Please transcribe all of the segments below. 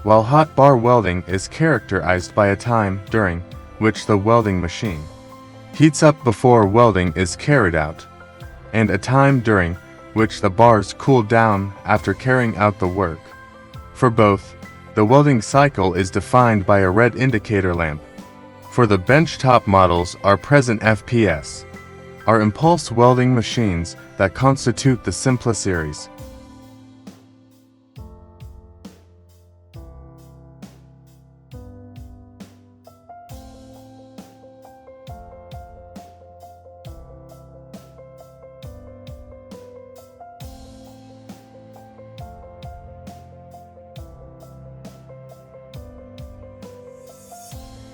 while hot bar welding is characterized by a time during which the welding machine heats up before welding is carried out, and a time during which the bars cool down after carrying out the work. For both, the welding cycle is defined by a red indicator lamp. For the benchtop models, our present FPS are impulse welding machines that constitute the simplest series.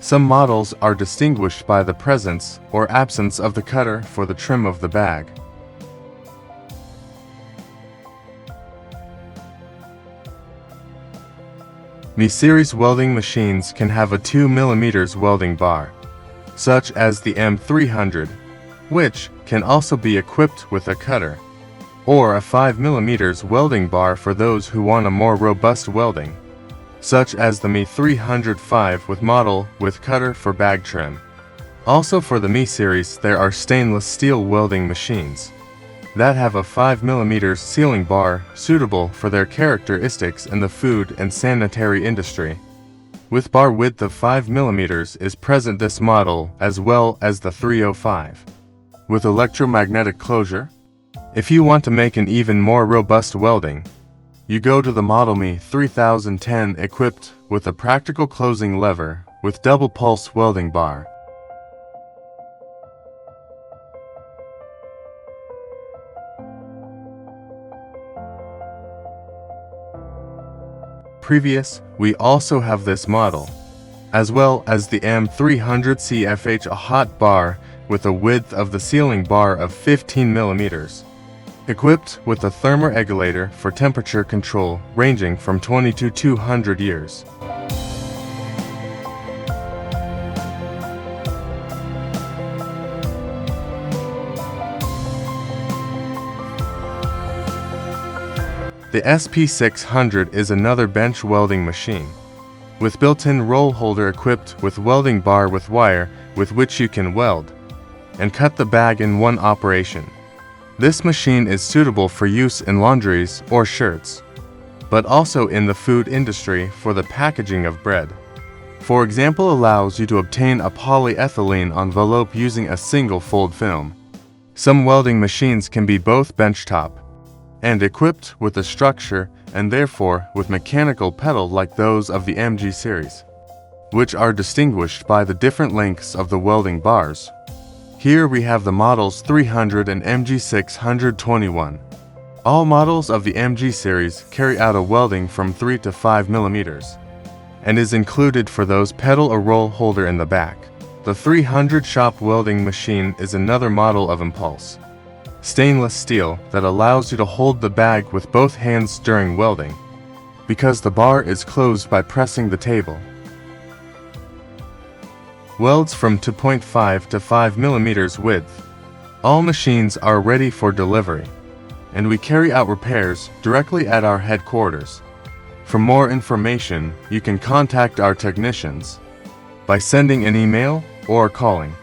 Some models are distinguished by the presence or absence of the cutter for the trim of the bag. Mi-series welding machines can have a 2 mm welding bar, such as the M300, which can also be equipped with a cutter, or a 5 mm welding bar for those who want a more robust welding, such as the Mi-305 with model with cutter for bag trim. Also for the Mi-series there are stainless steel welding machines that have a 5 mm sealing bar suitable for their characteristics in the food and sanitary industry. With bar width of 5 mm is present this model as well as the 305 with electromagnetic closure. If you want to make an even more robust welding, you go to the model Mi-3010 equipped with a practical closing lever with double pulse welding bar. We also have this model, as well as the M300 CFH, a hot bar with a width of the sealing bar of 15 mm. Equipped with a thermoregulator for temperature control ranging from 20 to 200 years. The SP600 is another bench welding machine, with built-in roll holder equipped with welding bar with wire with which you can weld and cut the bag in one operation. This machine is suitable for use in laundries or shirts, but also in the food industry for the packaging of bread. For example, allows you to obtain a polyethylene envelope using a single fold film. Some welding machines can be both benchtop and equipped with a structure and therefore with mechanical pedal like those of the MG series, which are distinguished by the different lengths of the welding bars. Here we have the models 300 and MG621. All models of the MG series carry out a welding from 3 to 5 mm, and is included for those pedal or roll holder in the back. The 300 shop welding machine is another model of impulse stainless steel that allows you to hold the bag with both hands during welding, because the bar is closed by pressing the table. Welds from 2.5 to 5 mm width. All machines are ready for delivery, and we carry out repairs directly at our headquarters. For more information, you can contact our technicians by sending an email or calling.